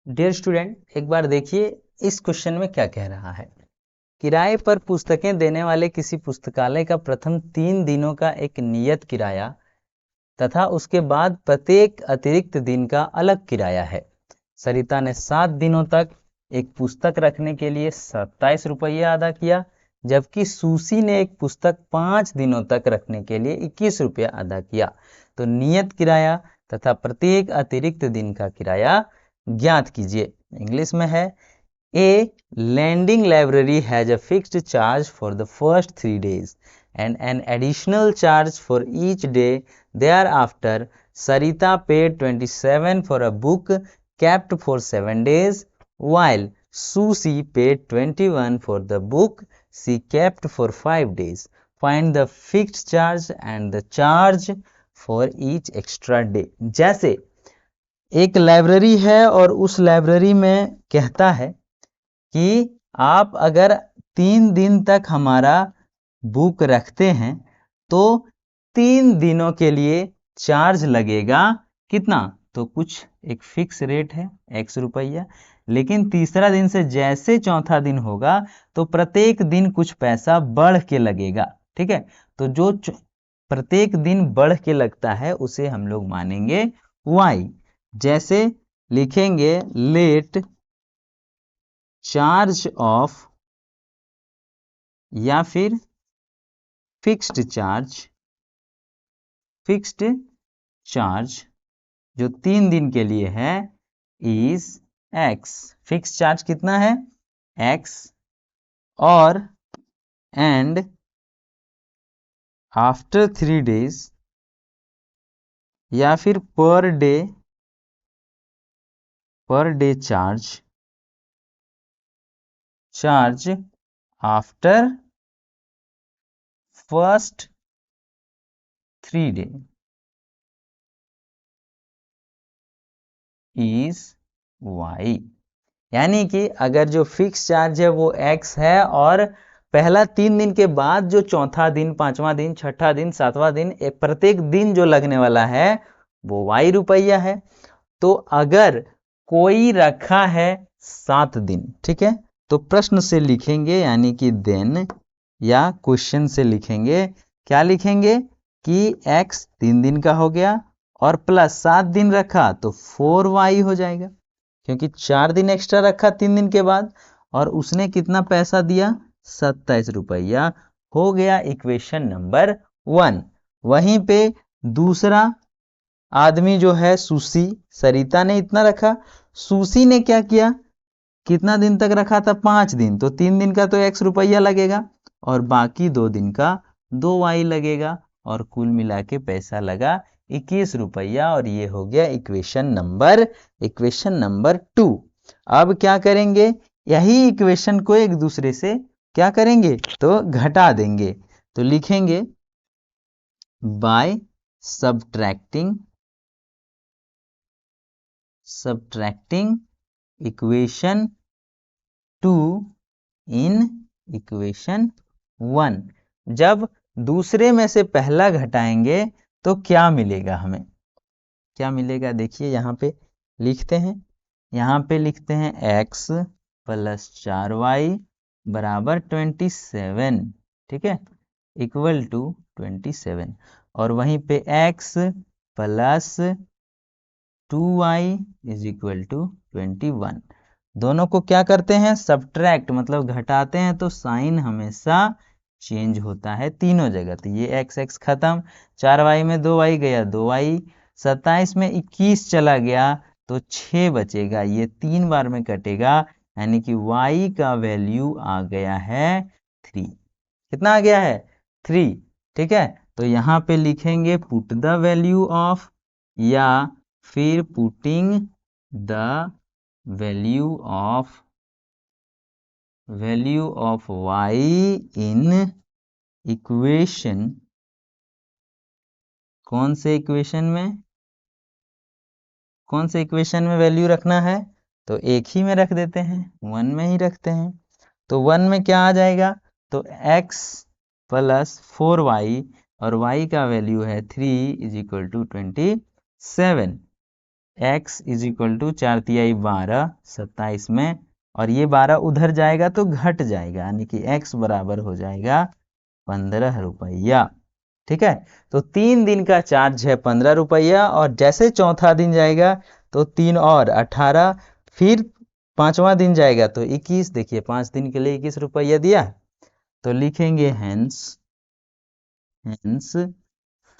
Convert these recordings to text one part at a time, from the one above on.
Dear student, एक बार देखिए इस क्वेश्चन में क्या कह रहा है। किराए पर पुस्तकें देने वाले किसी पुस्तकालय का प्रथम 3 दिनों का एक नियत किराया तथा उसके बाद प्रत्येक अतिरिक्त दिन का अलग किराया है। सरिता ने 7 दिनों तक एक पुस्तक रखने के लिए 27 रुपया अदा किया, जबकि सूसी ने एक पुस्तक 5 दिनों तक रखने के लिए 21 रुपया अदा किया। तो नियत किराया तथा प्रत्येक अतिरिक्त दिन का किराया ज्ञात कीजिए। इंग्लिश में है, A lending library has a fixed charge for the first 3 days and an additional charge for each day thereafter. Sarita paid 27 for a book kept for 7 days, while Susie paid 21 for the book she kept for 5 days. Find the fixed charge and the charge for each extra day. जैसे एक library है और उस library में कहता है कि आप अगर 3 दिन तक हमारा बुक रखते हैं तो 3 दिनों के लिए चार्ज लगेगा कितना, तो कुछ एक फिक्स रेट है x रुपया, लेकिन तीसरा दिन से जैसे चौथा दिन होगा तो प्रत्येक दिन कुछ पैसा बढ़ के लगेगा। ठीक है, तो जो प्रत्येक दिन बढ़ के लगता है उसे हम लोग मानेंगे y। जैसे लिखेंगे लेट चार्ज ऑफ या फिर फिक्स्ड चार्ज जो 3 दिन के लिए है इज x। फिक्स्ड चार्ज कितना है x, और एंड आफ्टर 3 डेज या फिर per day charge after first 3 day is y। यानी कि अगर जो फिक्स चार्ज है वो x है और पहला 3 दिन के बाद जो चौथा दिन, 5वां दिन, छठा दिन, 7वां दिन, प्रत्येक दिन जो लगने वाला है वो y रुपया है। तो अगर कोई रखा है 7 दिन, ठीक है, तो प्रश्न से लिखेंगे यानी कि देन या क्वेश्चन से लिखेंगे, क्या लिखेंगे कि x 3 दिन का हो गया और प्लस 7 दिन रखा तो 4y हो जाएगा, क्योंकि 4 दिन एक्स्ट्रा रखा 3 दिन के बाद और उसने कितना पैसा दिया 27 रुपया, हो गया इक्वेशन नंबर 1। वहीं पे दूसरा आदमी जो है सुसी, सरिता ने इतना रखा, सुसी ने क्या किया, कितना दिन तक रखा था 5 दिन, तो 3 दिन का तो x रुपया लगेगा और बाकी 2 दिन का 2y लगेगा और कुल मिला के पैसा लगा 21 रुपया, और ये हो गया इक्वेशन नंबर 2। अब क्या करेंगे, यही इक्वेशन को एक दूसरे से क्या करेंगे तो घटा देंगे। तो लिखेंगे by subtracting equation 2 in equation 1। जब दूसरे में से पहला घटाएंगे तो क्या मिलेगा, हमें क्या मिलेगा, देखिए यहाँ पे लिखते हैं, यहाँ पे लिखते हैं x प्लस 4y बराबर 27, ठीक है, इक्वल टू 27, और वहीं पे x plus 2y is equal to 21। दोनों को क्या करते हैं सब्ट्रैक्ट, मतलब घटाते हैं, तो साइन हमेशा चेंज होता है तीनों जगह। तो ये x खत्म, 4y में 2y गया 2y, 27 में 21 चला गया तो 6 बचेगा, ये 3 बार में कटेगा, यानी कि y का वैल्यू आ गया है 3। कितना आ गया है 3, ठीक है। तो यहाँ पे लिखेंगे पुट द वैल्यू ऑफ, या फिर putting the value of y in equation, कौन से इक्वेशन में वैल्यू रखना है, तो एक ही में रख देते हैं, 1 में ही रखते हैं। तो 1 में क्या आ जाएगा, तो x प्लस 4y और y का वैल्यू है 3 is equal to 27। x is equal to 4×3 12, 27 में, और ये 12 उधर जाएगा तो घट जाएगा, यानी कि x बराबर हो जाएगा 15 रुपया। ठीक है, तो 3 दिन का चार्ज है 15 रुपया, और जैसे चौथा दिन जाएगा तो 3 और 18, फिर 5वां दिन जाएगा तो 21। देखिए 5 दिन के लिए 21 रुपया दिया, तो लिखेंगे hence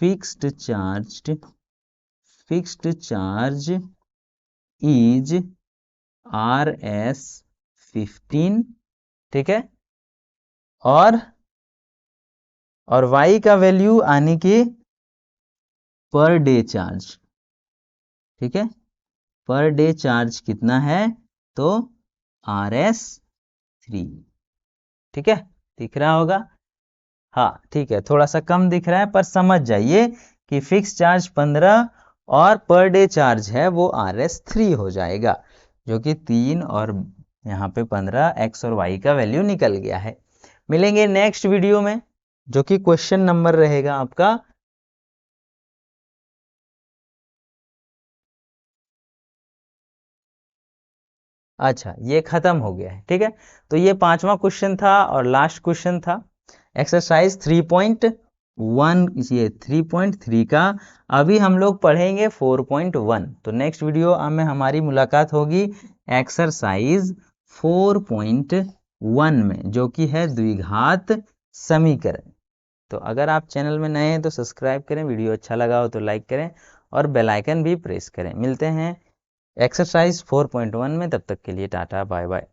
fixed charge is Rs15। ठीक है, और y का वैल्यू आने की पर डे चार्ज। ठीक है, पर डे चार्ज कितना है, तो Rs3। ठीक है, दिख रहा होगा। हाँ ठीक है, थोड़ा सा कम दिख रहा है, पर समझ जाइए कि फिक्स चार्ज 15 और पर डे चार्ज है वो Rs3 हो जाएगा, जो कि 3 और यहाँ पे 15 x और y का वैल्यू निकल गया है। मिलेंगे नेक्स्ट वीडियो में, जो कि क्वेश्चन नंबर रहेगा आपका अच्छा, ये खत्म हो गया है। ठीक है, तो ये 5वां क्वेश्चन था और लास्ट क्वेश्चन था एक्सरसाइज 3.1, ये 3.3 का। अभी हम लोग पढ़ेंगे 4.1। तो नेक्स्ट वीडियो में हमारी मुलाकात होगी एक्सरसाइज 4.1 में, जो कि है द्विघात समीकरण। तो अगर आप चैनल में नए हैं तो सब्सक्राइब करें, वीडियो अच्छा लगा हो तो लाइक करें और बेल आइकन भी प्रेस करें। मिलते हैं एक्सरसाइज 4.1 में, तब तक के लिए टाटा बाय बाय।